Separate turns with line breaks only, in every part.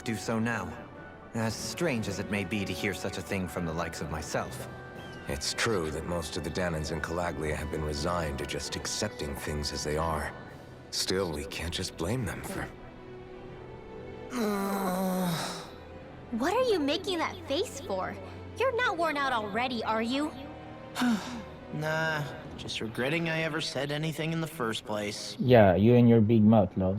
do so now. As strange as it may be to hear such a thing from the likes of myself.
It's true that most of the Danans in Calaglia have been resigned to just accepting things as they are. Still, we can't just blame them for...
What are you making that face for? You're not worn out already, are you?
Nah, just regretting I ever said anything in the first place.
Yeah, you and your big mouth, lol.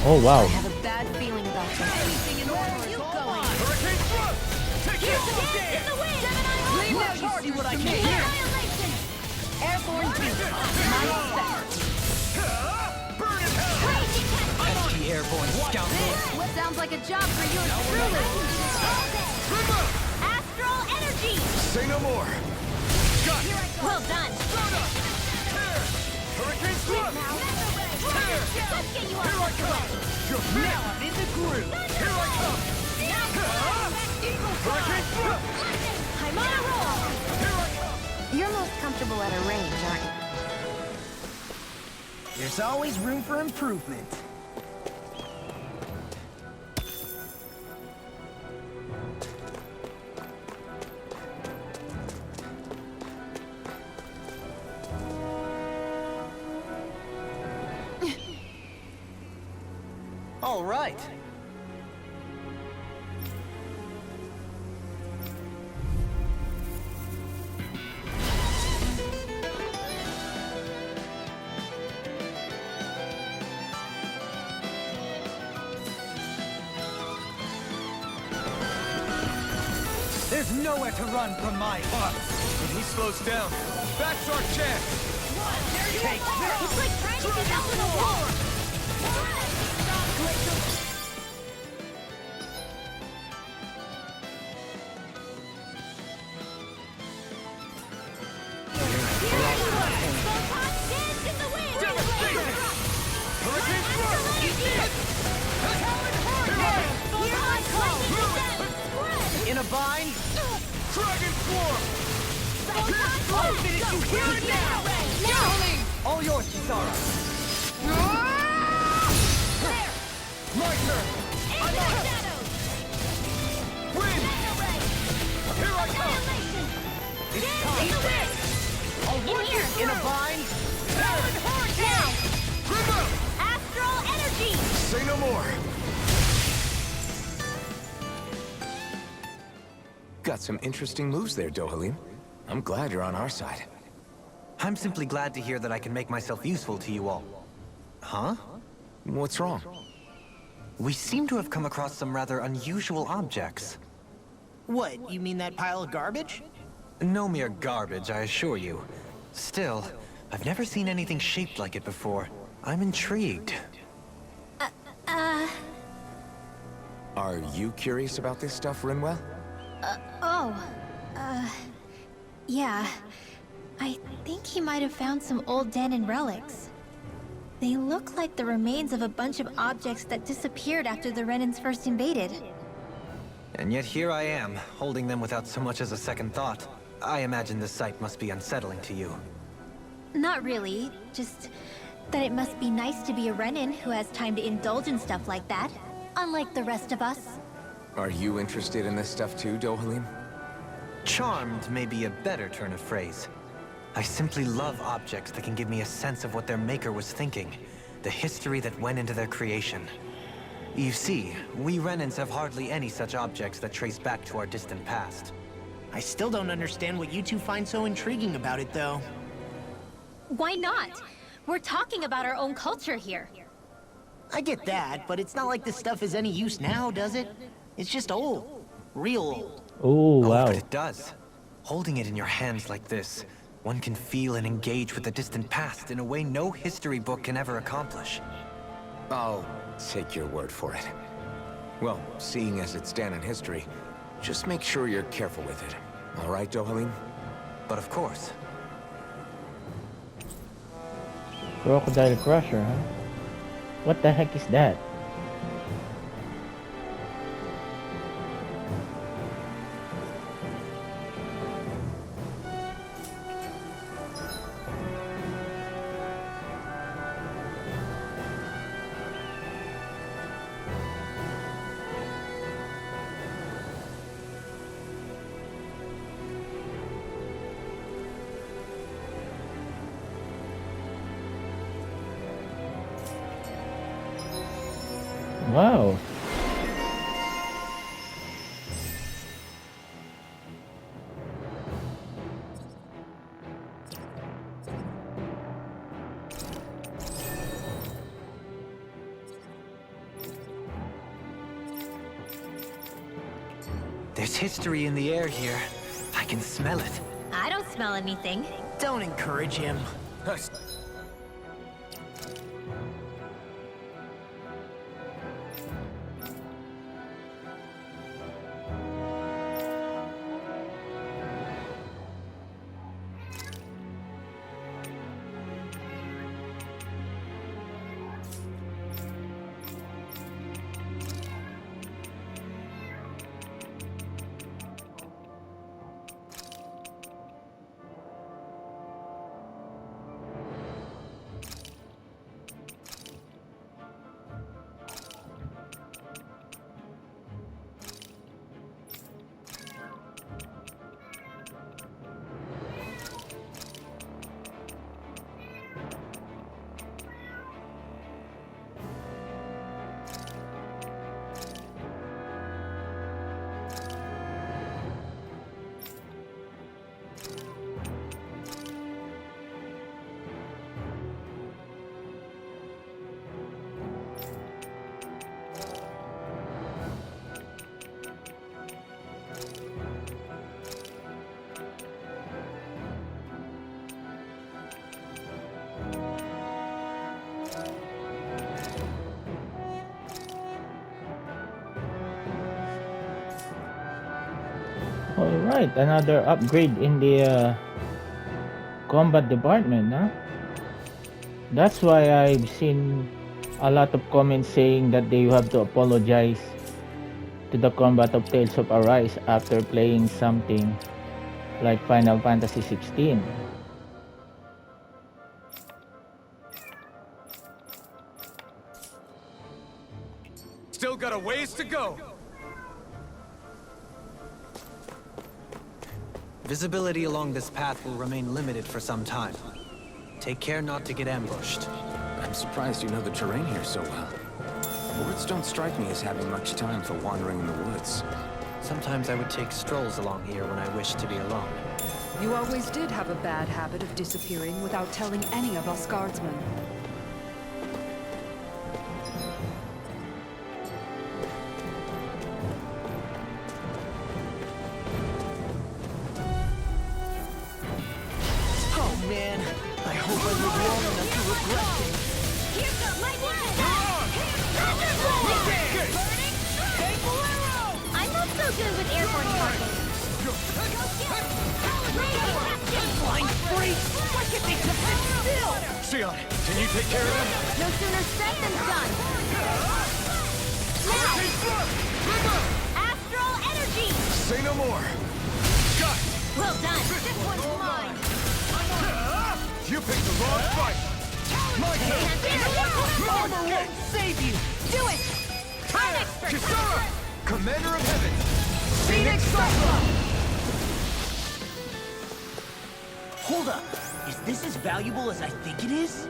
Oh wow.
I have a bad feeling about this. Where are you going?
Hurricane Thrust! Take it!
In the wind! Gemini
Now you see what I can do.
Annihilation! Airborne beam. My respect.
Burn in hell!
Crazy cat.
The airborne scoundrel!
Sounds like a job for yours truly. Astral energy!
Say no more! Got it!
Well done.
Hurricane Thrust!
Let's get you
Here I
off the
come! You're
Now I'm in the groove.
Here I come! Hurricane Thrust!
I'm on a roll.
Here I come!
You're most comfortable at a range, aren't you?
There's always room for improvement.
All right.
There's nowhere to run from my heart.
When he slows down, that's our chance!
It's like trying to get out in a war.
Hurricane Thrust!
In a bind?
Dragon Swarm!
I'll finish you here and now!
All yours, Kisara.
My turn! I'm on! Wind! Here I come!
In a bind?
Astral energy!
Say no more!
Got some interesting moves there, Dohalim. I'm glad you're on our side.
I'm simply glad to hear that I can make myself useful to you all. Huh?
What's wrong?
We seem to have come across some rather unusual objects.
What, you mean that pile of garbage?
No mere garbage, I assure you. Still, I've never seen anything shaped like it before. I'm intrigued.
Are you curious about this stuff, Rinwell?
Yeah. I think he might have found some old Danan relics. They look like the remains of a bunch of objects that disappeared after the Renans first invaded.
And yet here I am, holding them without so much as a second thought. I imagine this sight must be unsettling to you.
Not really, just that it must be nice to be a Renan who has time to indulge in stuff like that, unlike the rest of us.
Are you interested in this stuff too, Dohalim?
Charmed may be a better turn of phrase. I simply love objects that can give me a sense of what their maker was thinking, the history that went into their creation. You see, we Renans have hardly any such objects that trace back to our distant past.
I still don't understand what you two find so intriguing about it, though.
Why not? We're talking about our own culture here.
I get that, but it's not like this stuff is any use now, does it? It's just old. Real old.
Oh wow.
But it does. Holding it in your hands like this, one can feel and engage with the distant past in a way no history book can ever accomplish.
I'll take your word for it. Well, seeing as it's Danan history, just make sure you're careful with it. All right, Dohalim?
But of course.
Crocodile Crusher, huh? What the heck is that? Wow.
There's history in the air here. I can smell it.
I don't smell anything.
Don't encourage him.
Alright, another upgrade in the combat department, huh? That's why I've seen a lot of comments saying that they have to apologize to the combat of Tales of Arise after playing something like Final Fantasy 16.
Still got a ways to go.
Visibility along this path will remain limited for some time. Take care not to get ambushed.
I'm surprised you know the terrain here so well. Words don't strike me as having much time for wandering in the woods.
Sometimes I would take strolls along here when I wished to be alone.
You always did have a bad habit of disappearing without telling any of us guardsmen.
Oh man, I hope I live long enough to regret this.
Here's the lightning! I'm not so good with airborne targets.
Blind freak! Why can't they just sit still?
Sion, can you take care of them?
No sooner said than done.
Hurricane thrust!
Astral energy!
Say no more. Got it.
Well done. This one's mine.
You picked the wrong fight. My turn.
Armor won't save you!
Do it! I'm expert!
Kisara, Commander of Heaven.
Phoenix Cyclone! Hold up. Is this as valuable as I think it is?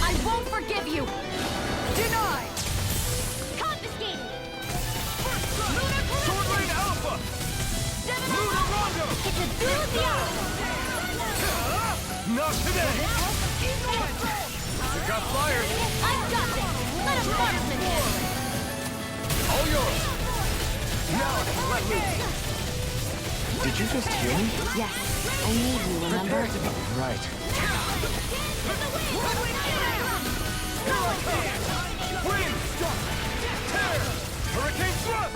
I won't forgive you! Denied! Confiscated!
Sword Rain Alpha. Luna Rondo.
It's a duel of the hour!
Not today. You got fired.
I've got this! Let a marksman handle it!
All yours. Now let loose.
Did you just hear me?
Yes, I need you, remember?
Right.
Wind. Tear. Hurricane thrust.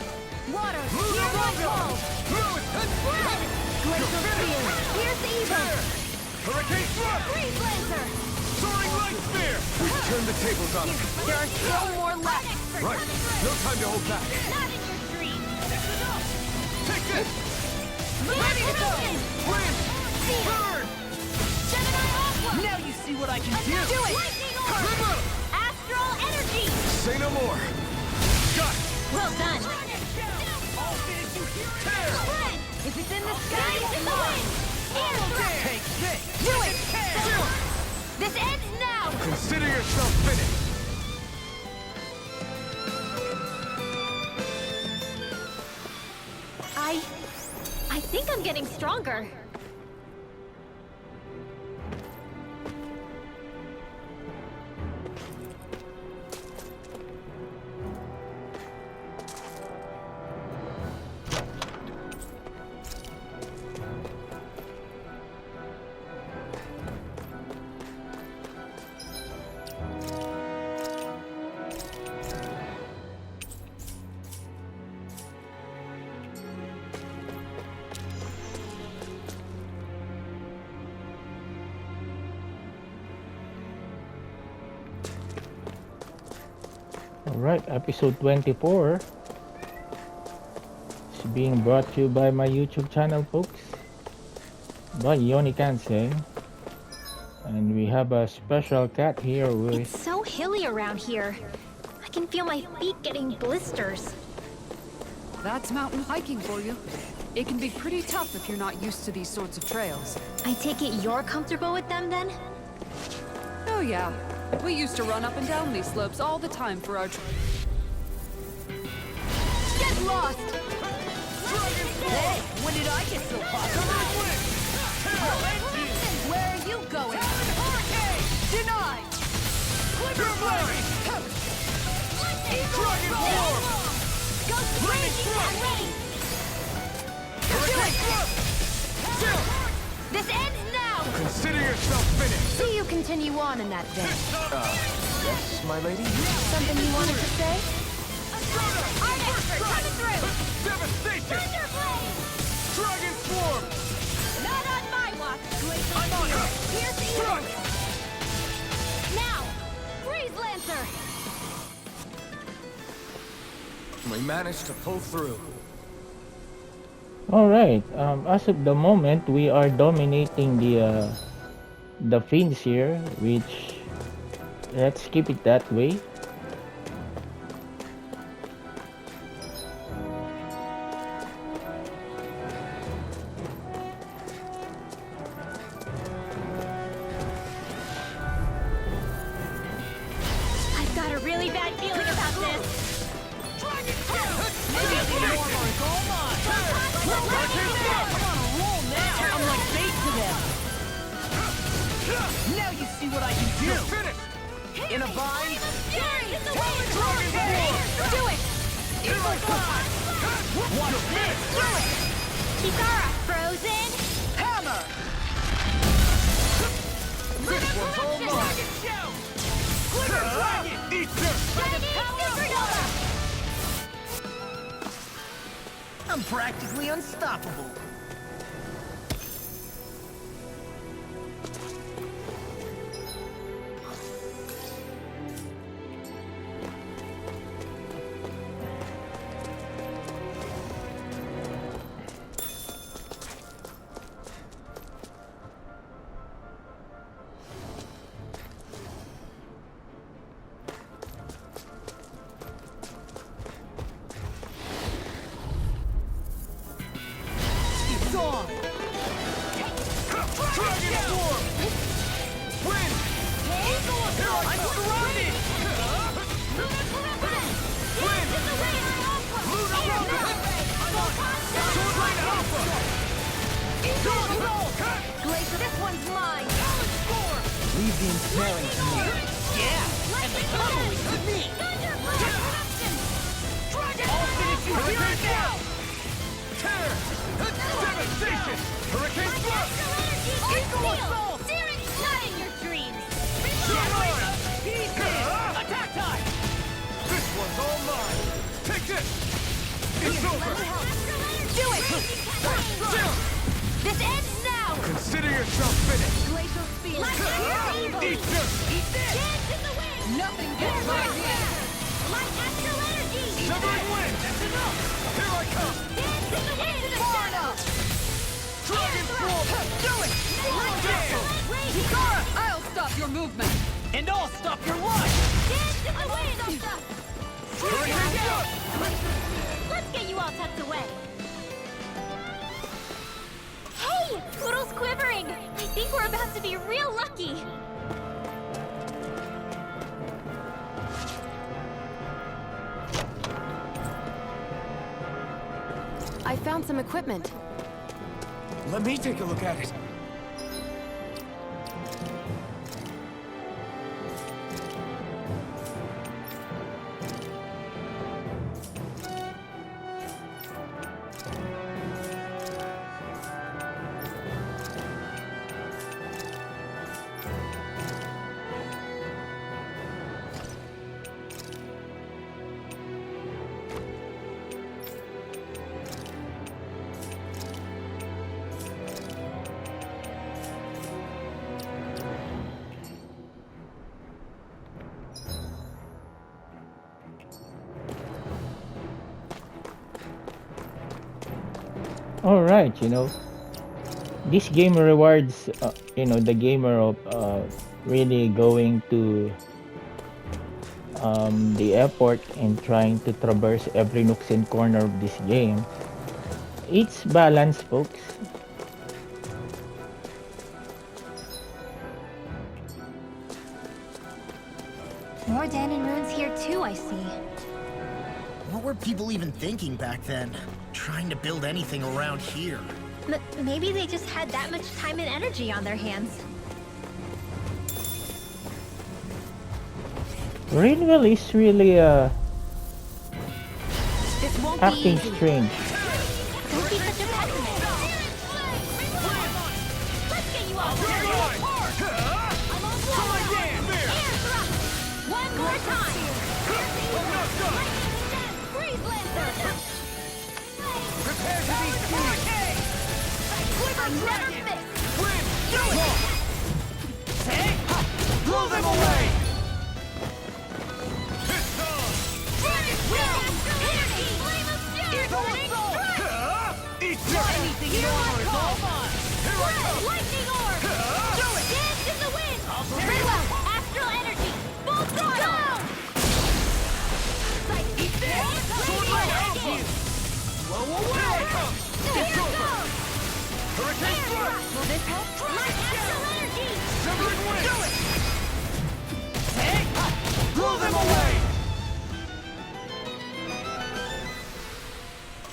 Water!
Luna
Here's my
Rondo.
call!
Fluid.
Red! Glacial Spear! Here's the evil!
Hurricane thrust.
Freeze Lancer!
Soaring Light Spear. We've turned the tables on them.
There are still more left!
Right. No time to hold back.
Not in your dreams!
Take this.
Ready to go! Wind!
See.
Burn!
Gemini Aqua!
Now you see what I can do!
Do it! Lightning Orb!
River!
Astral Energy!
Say no more. Got it.
Well done!
I'll finish you here and
Tear!
now!
If it's in the sky, it's in the wind! Air thrust!
Take this!
Do it! This ends now!
Consider yourself finished.
I think I'm getting stronger.
Alright, episode 24 is being brought to you by my YouTube channel, folks, by Yoni Kansei. And we have a special cat here with...
It's so hilly around here. I can feel my feet getting blisters.
That's mountain hiking for you. It can be pretty tough if you're not used to these sorts of trails.
I take it you're comfortable with them then?
Oh yeah. We used to run up and down these slopes all the time for our
Get lost!
Hey, when did I get so popular?
Where are you going? Denied!
You're mine! Dragon form!
Go crazy and ready! This ends now!
Consider yourself finished.
See you continue on in that vein.
Yes, my lady?
Something you wanted to say? Arnex, coming through!
Devastation!
Thunderblade!
Dragon swarm!
Not on my watch!
I'm on it!
Here's the
Struck!
Now! Freeze Lancer!
We managed to pull through.
Alright, as of the moment, we are dominating the Fiends here, which... let's keep it that way.
I've got a really bad feeling about this!
I'm like bait to them! Now you see what I can do!
Finished!
In a bind?
Do it!
Watch this!
Chikara, frozen!
Hammer!
This one's all mine! Eat dirt!
I'm practically unstoppable. It's on!
Dragon swarm! Wind!
I'm surrounded!
Wind! Lunar Rocket! Sword Rain Alpha!
Glacier, this one's mine!
Leave the ensnaring to me.
Yeah! And the tunnel is to me! I'll finish you here and now!
Tear! Devastation! Hurricane Thrust!
Equal assault! Searing not in your dreams!
Attack time!
This one's all mine! Take this! It's over!
Do it! This ends now!
Consider yourself finished!
Glacial spear!
Eat dirt!
Eat this!
Chance in the wind!
Nothing gets by me!
Light astral energy!
Severing wind!
That's enough!
Here I come!
Dance in the wind! Far enough!
I'll stop your movement.
And I'll stop your life!
Dance in the wind! Let's get you all tucked away. Hey! Poodle's quivering! I think we're about to be real lucky.
I found some equipment.
Let me take a look at it.
Alright, this game rewards, the gamer of really going to the airport and trying to traverse every nooks and corner of this game. It's balanced, folks.
More Danon ruins here too, I see.
What were people even thinking back then? Trying to build anything around here.
Maybe they just had that much time and energy on their hands.
Rainwell is really
This won't be
acting
easy.
strange.
Don't be such a pessimist. Let's get you all I'm on board. Air thrust. One more time. Freeze Lancer.
Prepare to be seized!
Another fist.
Blow them away! Eat that!
Anything in armor is all mine!
Lightning orb! Do it! Dance in the wind! Very well! Astral energy! Full throttle! Eat this! Help you!
Blow away!
Here it goes!
Hurricane thrust!
Will this help? My astral energy!
Severing wind! Do it! Blow them away!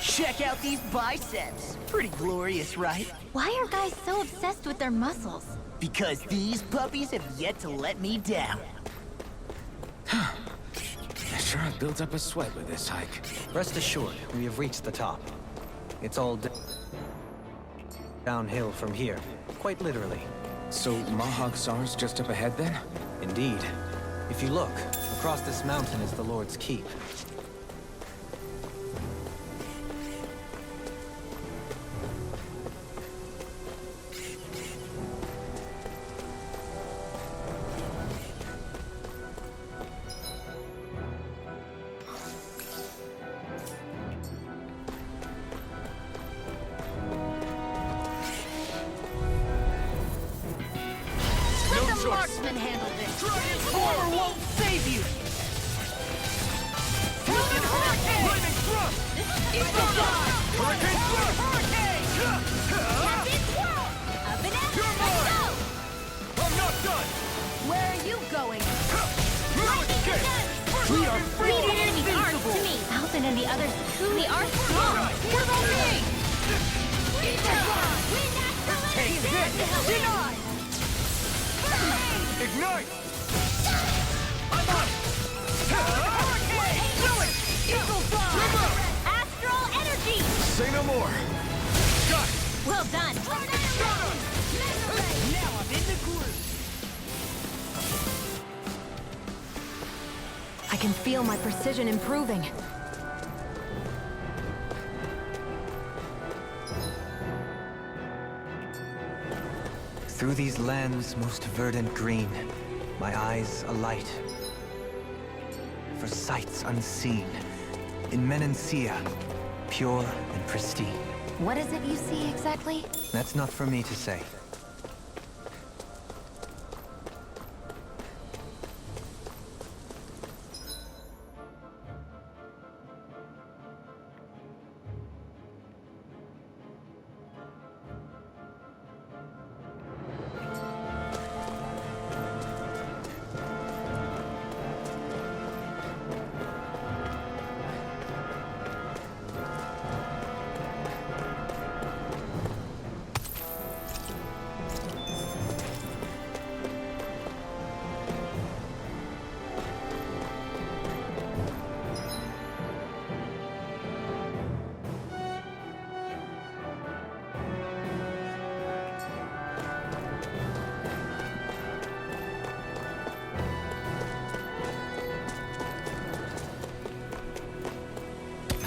Check out these biceps. Pretty glorious, right?
Why are guys so obsessed with their muscles?
Because these puppies have yet to let me down.
I sure have built up a sweat with this hike.
Rest assured, we have reached the top. It's all downhill from here, quite literally.
So Mahag Sar's just up ahead then?
Indeed. If you look, across this mountain is the Lord's Keep.
Let the marksman handle this! Armor won't save you!
Lightning thrust!
Eagle dive!
Hurricane thrust!
Captain Swirl! Up and out!
You're
Let's
mine!
go!
I'm not done!
Where are you going?
Lightning
escape!
descent!
We are
These enemies aren't to me. Alvin and the others truly are strong.
What about me?
Wind astral
Take
energy!
this!
Denied!
Ignite! I'm on!
Do it! Eagle dive!
Astral energy!
Say no more! Got it!
Well done!
Now I'm in the groove!
I can feel my precision improving.
Through these lands most verdant green, my eyes alight. For sights unseen, in Menancia, pure and pristine.
What is it you see exactly?
That's not for me to say.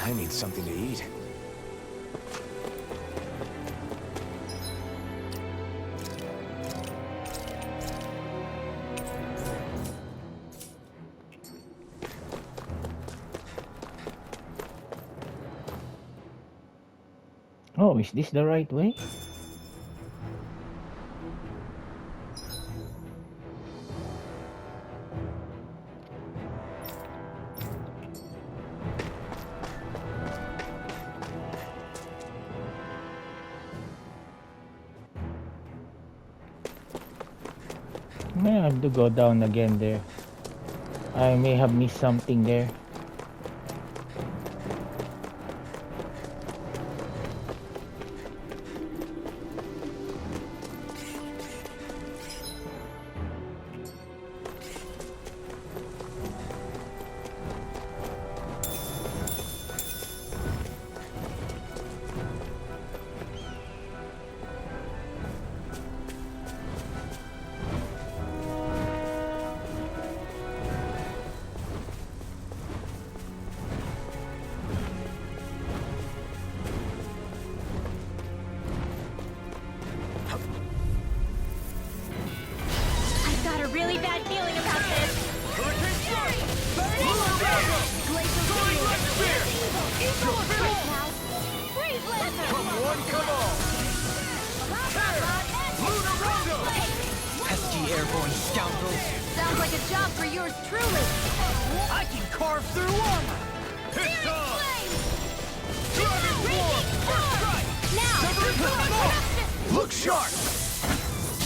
I need something to eat.
Oh, is this the right way? May have to go down again there. I may have missed something there.
I've got a really bad feeling about this.
Hurricane strike! Lunar Drago! Soaring like spear! Come one, come all! Lunar Rondo!
Pesky airborne scoundrels!
Sounds like a job for yours truly.
I can carve through armor!
It's on!
Dragon
Swarm! Severing Thunderbolt! Look sharp!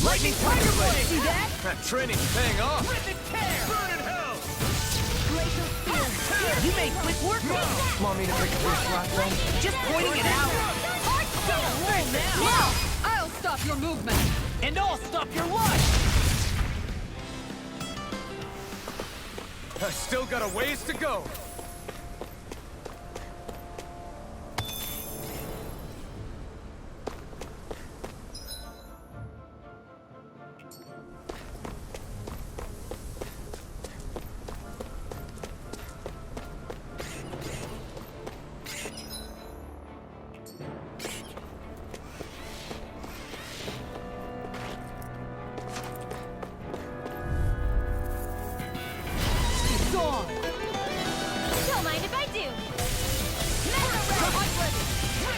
Lightning Tiger Blade!
See that?
That training's paying off!
Rip and tear!
Burn in hell!
You made quick work of it.
Want me to pick up your slot then?
Just pointing it out. Roll now.
Now, I'll stop your movement.
And I'll stop your life.
I still got a ways to go!
Gone.
Don't mind if I do.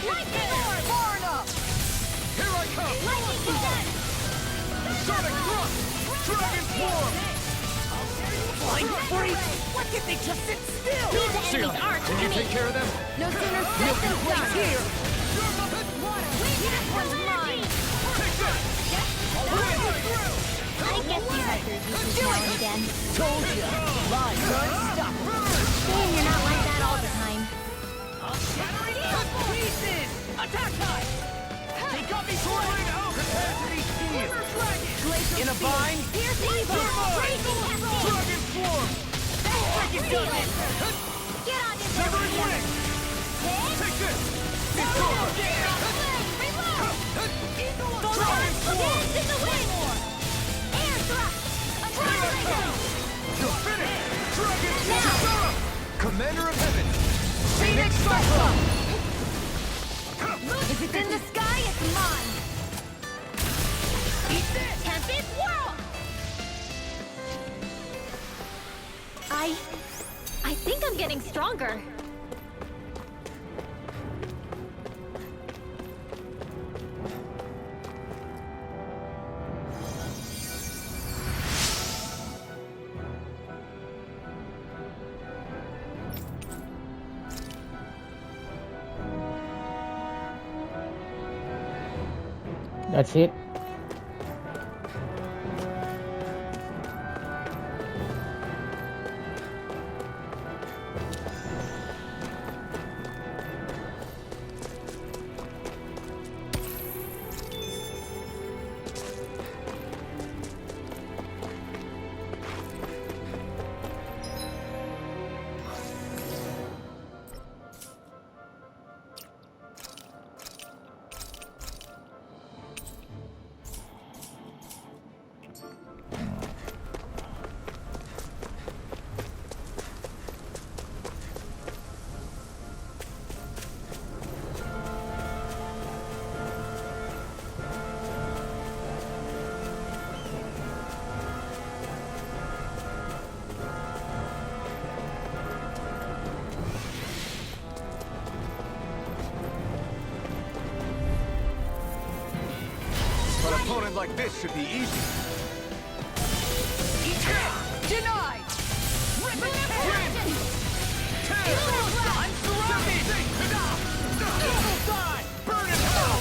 Lightning orb!
Far enough.
Here I come!
Lightning descent!
Sonic Thrust! Dragon Swarm!
Blind freak. Why can't they just sit still?
Leave the enemy's arch
Can
to
you
me!
take care of them?
No sooner said than done.
Here.
This one's mine!
Take this!
I guess you have your uses now and again.
Told you. Lies unstoppable.
Saying you're not like that all the time.
Pieces. Attack time. They got me soaring out. Prepare to be seized. In a bind.
Pierce evil! Raging cascade!
Dragon Swarm!
Freaking done it.
Get on your
Severing Wing! Take this! It's over!
Dragon Swarm! In the wind! Air thrust! Dragon!
You're finished! Dragon
Now!
Swarm! Commander of Heaven!
Phoenix Cyclone.
If it's in the sky, it's mine! Eat this! Tempest Whirl! I think I'm getting stronger.
That's it.
An opponent like this should be easy.
Denied!
I'm surrounded! Evil side! Burn in hell!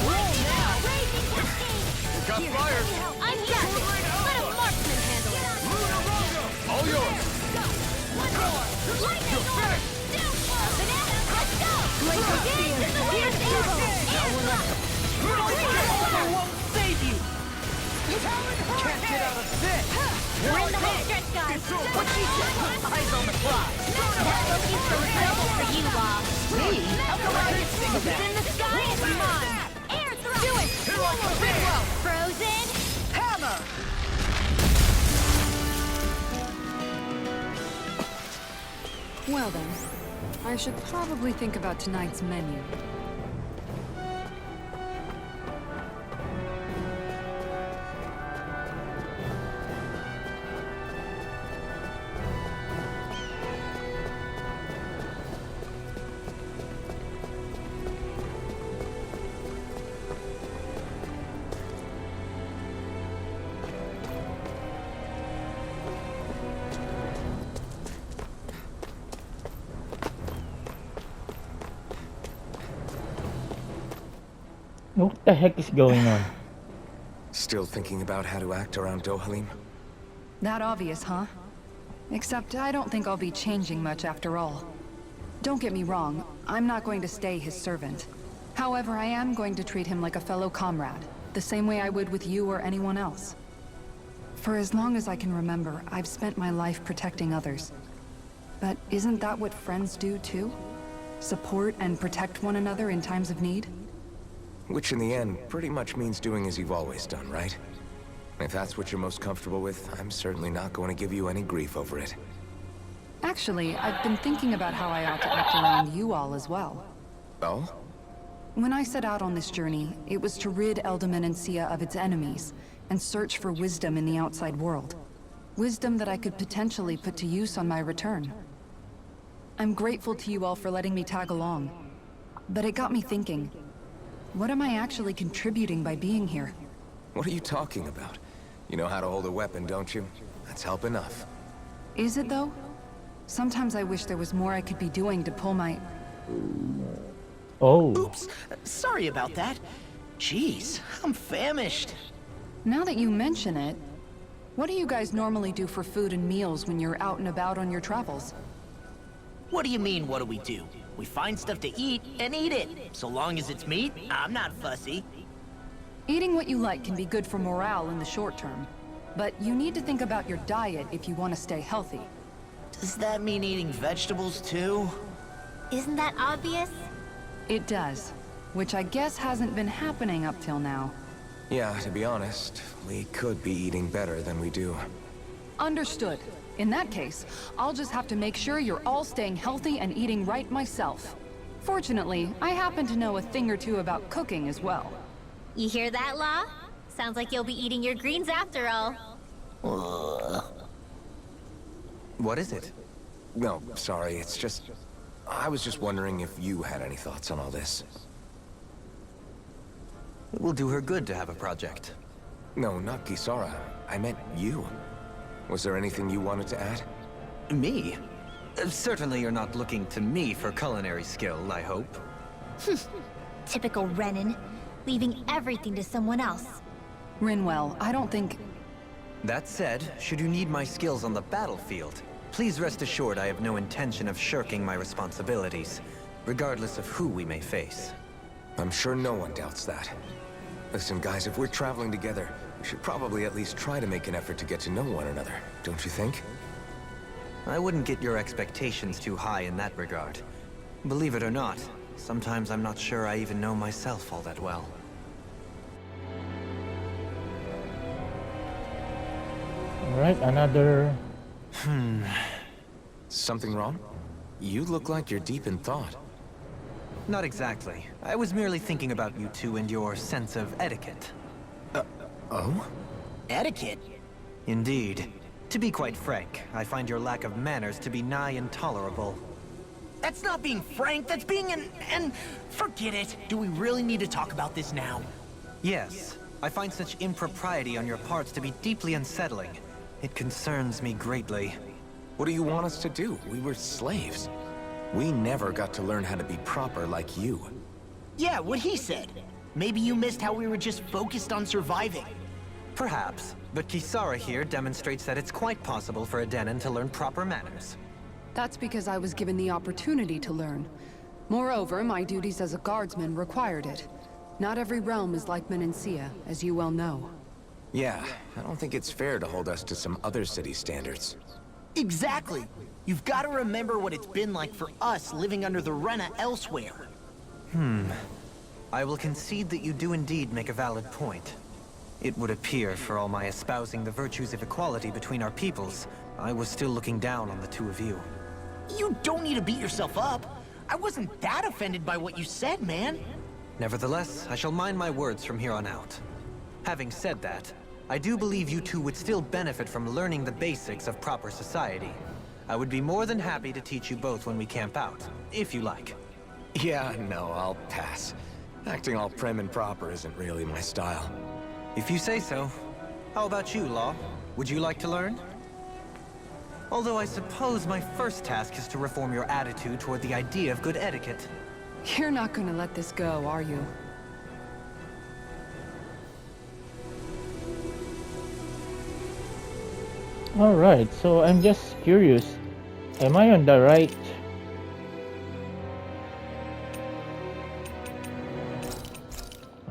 Got fired!
I'm done. Let a marksman handle it.
All yours!
Lightning orb! Banana, let's go! Blaze again! Here's evil!
Silver won't save you!
Can't get out of this!
We're in the home stretch, guys.
What she said? Eyes on the prize.
That Loki's some trouble for you, Law.
Me? How come I didn't think of
It's
that?
in the sky and mine. Air throw. Do it. Frozen.
Hammer!
Well then, I should probably think about tonight's menu.
What the heck is going on?
Still thinking about how to act around Dohalim?
That obvious, huh? Except I don't think I'll be changing much after all. Don't get me wrong, I'm not going to stay his servant. However, I am going to treat him like a fellow comrade, the same way I would with you or anyone else. For as long as I can remember, I've spent my life protecting others. But isn't that what friends do too? Support and protect one another in times of need?
Which in the end pretty much means doing as you've always done, right? If that's what you're most comfortable with, I'm certainly not going to give you any grief over it.
Actually, I've been thinking about how I ought to act around you all as well.
Oh?
When I set out on this journey, it was to rid Eldaman and Sia of its enemies, and search for wisdom in the outside world. Wisdom that I could potentially put to use on my return. I'm grateful to you all for letting me tag along. But it got me thinking, what am I actually contributing by being here?
What are you talking about? You know how to hold a weapon, don't you? That's help enough.
Is it though? Sometimes I wish there was more I could be doing to pull my...
Oh.
Oops. Sorry about that. Jeez, I'm famished.
Now that you mention it, what do you guys normally do for food and meals when you're out and about on your travels?
What do you mean, what do we do? We find stuff to eat and eat it. So long as it's meat, I'm not fussy.
Eating what you like can be good for morale in the short term, but you need to think about your diet if you want to stay healthy.
Does that mean eating vegetables too?
Isn't that obvious?
It does, which I guess hasn't been happening up till now.
Yeah, to be honest, we could be eating better than we do.
Understood. In that case, I'll just have to make sure you're all staying healthy and eating right myself. Fortunately, I happen to know a thing or two about cooking as well.
You hear that, Law? Sounds like you'll be eating your greens after all.
What is it?
No, sorry, it's just... I was just wondering if you had any thoughts on all this.
It will do her good to have a project.
No, not Kisara. I meant you. Was there anything you wanted to add?
Me? Certainly you're not looking to me for culinary skill, I hope.
Typical Renan. Leaving everything to someone else.
Rinwell, I don't think...
That said, should you need my skills on the battlefield, please rest assured I have no intention of shirking my responsibilities, regardless of who we may face.
I'm sure no one doubts that. Listen, guys, if we're traveling together, we should probably at least try to make an effort to get to know one another, don't you think?
I wouldn't get your expectations too high in that regard. Believe it or not, sometimes I'm not sure I even know myself all that well.
Alright, another...
Something wrong? You look like you're deep in thought.
Not exactly. I was merely thinking about you two and your sense of etiquette.
Oh?
Etiquette?
Indeed. To be quite frank, I find your lack of manners to be nigh intolerable.
That's not being frank, that's being an... Forget it. Do we really need to talk about this now?
Yes, I find such impropriety on your parts to be deeply unsettling. It concerns me greatly.
What do you want us to do? We were slaves. We never got to learn how to be proper like you.
Yeah, what he said. Maybe you missed how we were just focused on surviving.
Perhaps, but Kisara here demonstrates that it's quite possible for a Denon to learn proper manners.
That's because I was given the opportunity to learn. Moreover, my duties as a guardsman required it. Not every realm is like Menancia, as you well know.
Yeah, I don't think it's fair to hold us to some other city standards.
Exactly. You've got to remember what it's been like for us living under the Rena elsewhere.
I will concede that you do indeed make a valid point. It would appear, for all my espousing the virtues of equality between our peoples, I was still looking down on the two of you.
You don't need to beat yourself up. I wasn't that offended by what you said, man.
Nevertheless, I shall mind my words from here on out. Having said that, I do believe you two would still benefit from learning the basics of proper society. I would be more than happy to teach you both when we camp out, if you like.
Yeah, no, I'll pass. Acting all prim and proper isn't really my style.
If you say so. How about you, Law? Would you like to learn? Although I suppose my first task is to reform your attitude toward the idea of good etiquette.
You're not gonna let this go, are you?
Alright, so I'm just curious. Am I on the right...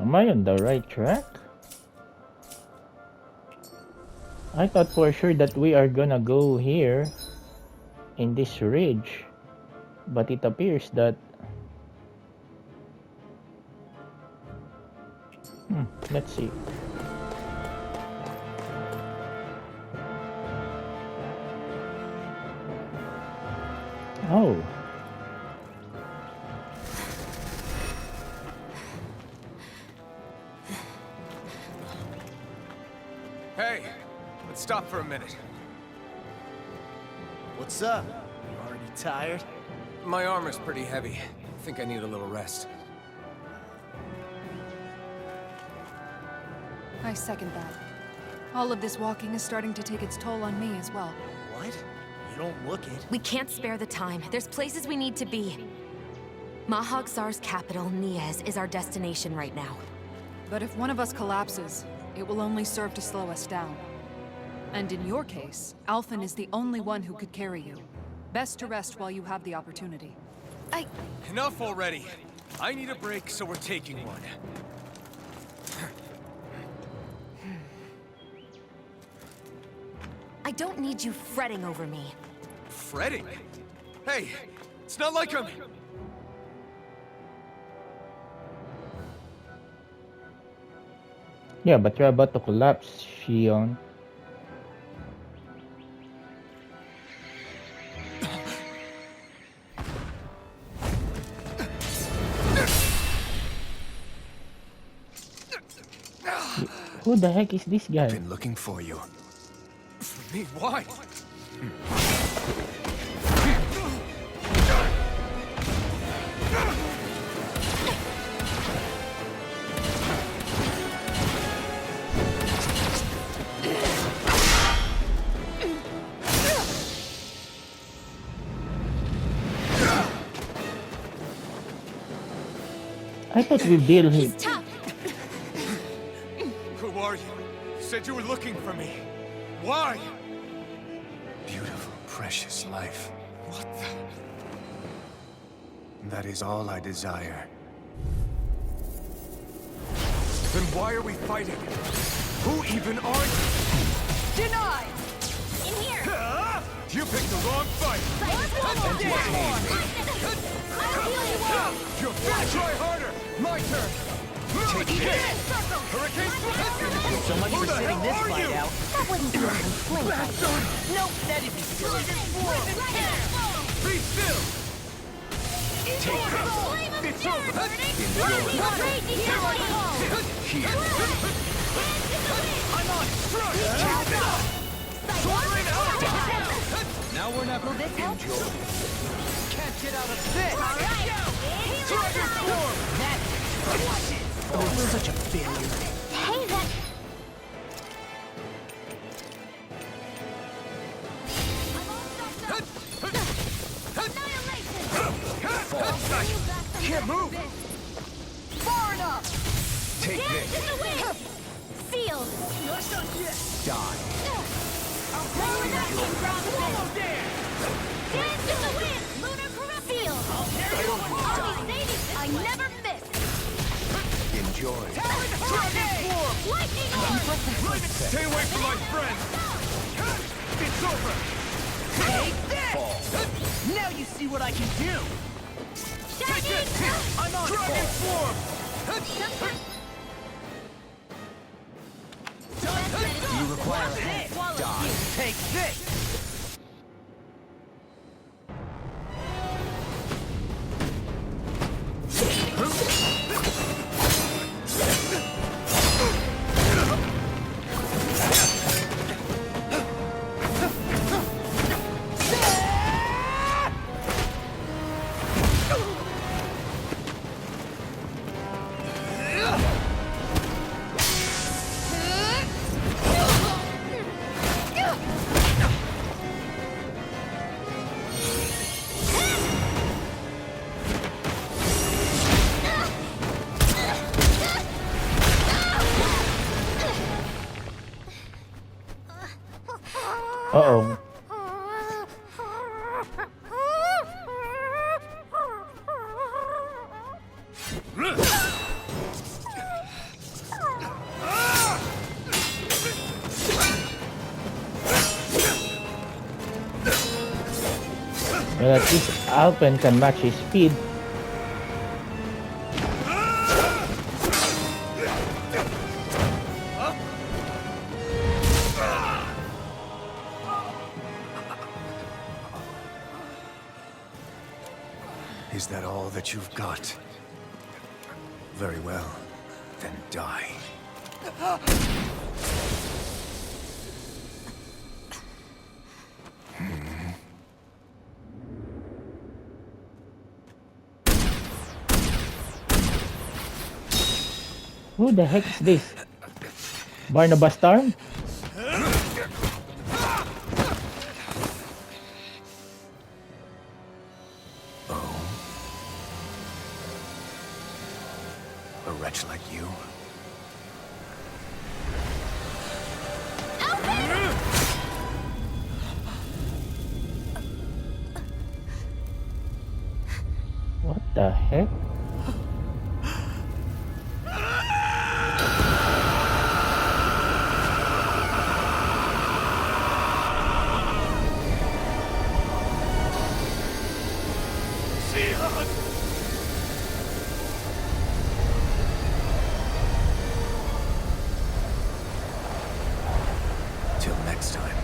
Am I on the right track? I thought for sure that we are gonna go here in this ridge, but it appears that let's see. Oh,
Hey, let's stop for a minute.
What's up? You already tired?
My armor's pretty heavy. I think I need a little rest.
I second that. All of this walking is starting to take its toll on me as well.
What? You don't look it.
We can't spare the time. There's places we need to be. Mahag Sar's capital, Niez, is our destination right now.
But if one of us collapses, it will only serve to slow us down. And in your case, Alphen is the only one who could carry you. Best to rest while you have the opportunity.
Enough already. I need a break, so we're taking one.
I don't need you fretting over me.
Fretting? Hey, it's not like I'm...
yeah, but you're about to collapse, Shion. Who the heck is this guy?
Been looking for you.
For me, why?
I thought we deal him.
Tough.
Who are you? said you were looking for me. Why? Beautiful, precious life. What the... That is all I desire. Then why are we fighting? Who even are you?
Denied!
In here!
You picked the wrong fight!
I'll heal you up!
You're finished! Try harder! My turn! Take this! Hurricane Blast!
So much
Who
for
the
sitting
hell
this
are
fight
you?
out. That wouldn't be a complaint. Nope, that'd be silly.
Be still! Take this! It's over! Here! I'm on! Strike! Take this! Sword out! Now we're not...
Will this help?
Can't get out of this.
Dragon form!
Oh, we're such a failure.
Hey, that...
Can't move!
Far enough!
Take this!
Sealed!
Die!
Dance in the wind! Lunar Sealed! I never miss!
Enjoy!
Lightning orb!
Stay away from my friend! It's over!
Take this! Now you see what I can do.
Take this!
I'm on
Dragon form!
You require a hand. Die. Take this!
Uh-oh. Well, at least Alpen can match his speed.
Is that all that you've got? Very well. Then die.
Who the heck is this? Barnabas Tarn?
A wretch like you?
What the heck?
Till next time.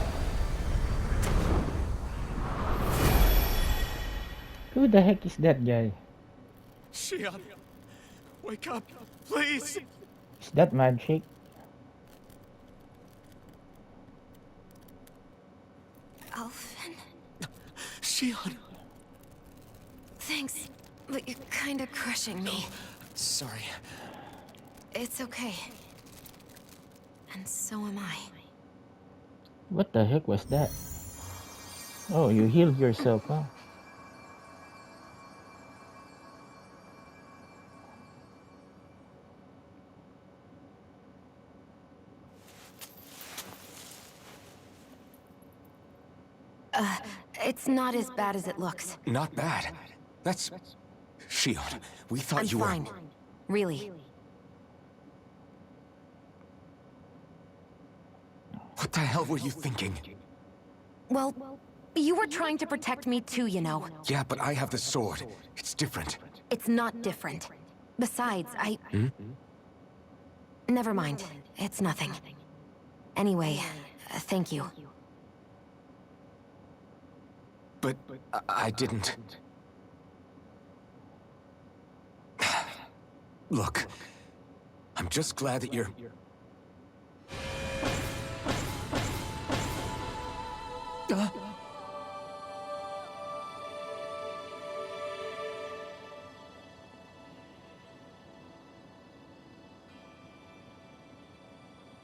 Who the heck is that guy?
Shion, wake up, please!
Is that Magic?
Alphen?
Shion!
Thanks, but you're kinda crushing me.
Sorry.
It's okay. And so am I.
What the heck was that? Oh, you healed yourself, huh?
It's not as bad as it looks.
Not bad. That's... Shion, we thought
I'm
you were...
fine. Really.
What the hell were you thinking?
Well, you were trying to protect me too, you know.
Yeah, but I have the sword. It's different.
It's not different. Besides, Never mind. It's nothing. Anyway, thank you.
But I didn't... Look, I'm just glad that you're...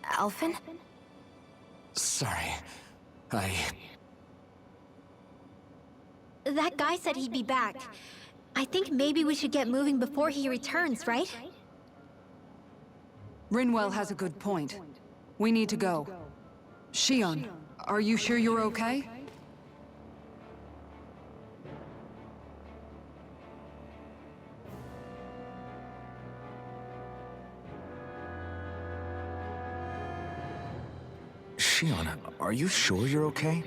Alphen?
Sorry.
That guy said he'd be back. I think maybe we should get moving before he returns, right?
Rinwell has a good point. We need to go. Shion, are you sure you're okay?
Shion, are you sure you're okay?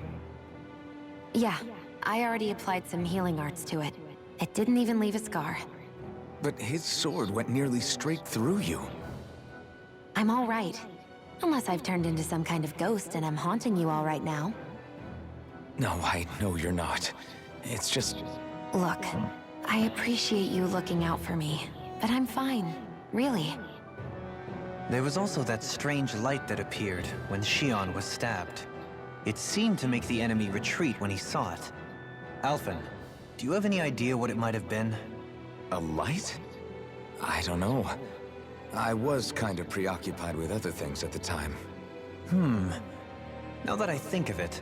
Yeah, I already applied some healing arts to it. It didn't even leave a scar.
But his sword went nearly straight through you.
I'm all right. Unless I've turned into some kind of ghost and I'm haunting you all right now.
No, I know you're not. It's just...
Look, I appreciate you looking out for me, but I'm fine. Really.
There was also that strange light that appeared when Shion was stabbed. It seemed to make the enemy retreat when he saw it. Alphen, do you have any idea what it might have been?
A light? I don't know. I was kind of preoccupied with other things at the time.
Now that I think of it,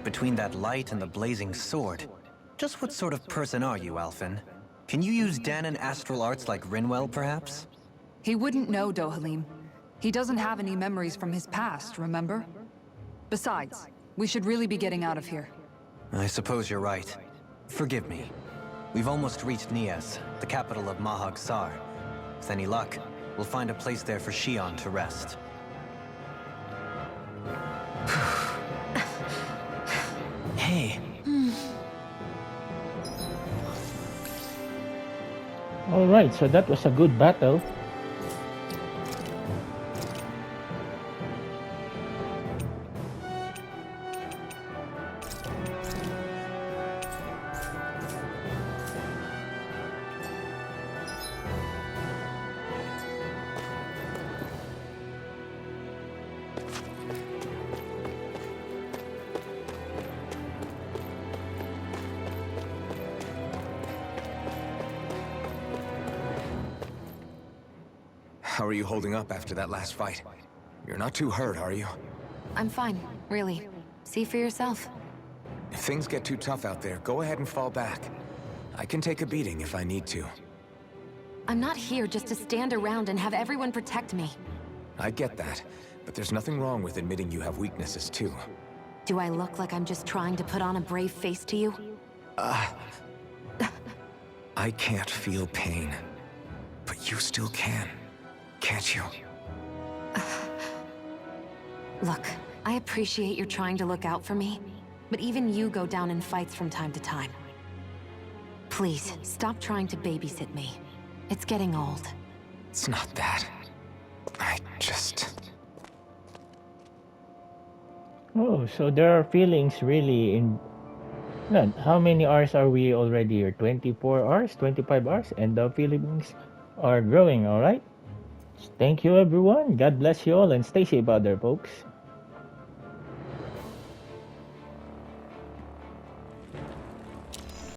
between that light and the blazing sword, just what sort of person are you, Alphen? Can you use Dahnan astral arts like Rinwell, perhaps?
He wouldn't know, Dohalim. He doesn't have any memories from his past, remember? Besides, we should really be getting out of here.
I suppose you're right. Forgive me. We've almost reached Nias, the capital of Mahag Sar. With any luck, we'll find a place there for Shion to rest. Hey.
Alright, so that was a good battle.
How are you holding up after that last fight? You're not too hurt, are you?
I'm fine, really. See for yourself.
If things get too tough out there, go ahead and fall back. I can take a beating if I need to.
I'm not here just to stand around and have everyone protect me.
I get that, but there's nothing wrong with admitting you have weaknesses too.
Do I look like I'm just trying to put on a brave face to you?
I can't feel pain, but you still can, can't you?
Look, I appreciate you're trying to look out for me, but even you go down in fights from time to time. Please, stop trying to babysit me. It's getting old.
It's not that. I just...
Oh, so there are feelings really in... God, how many hours are we already here? 24 hours? 25 hours? And the feelings are growing, alright? Thank you everyone. God bless you all and stay safe out there, folks.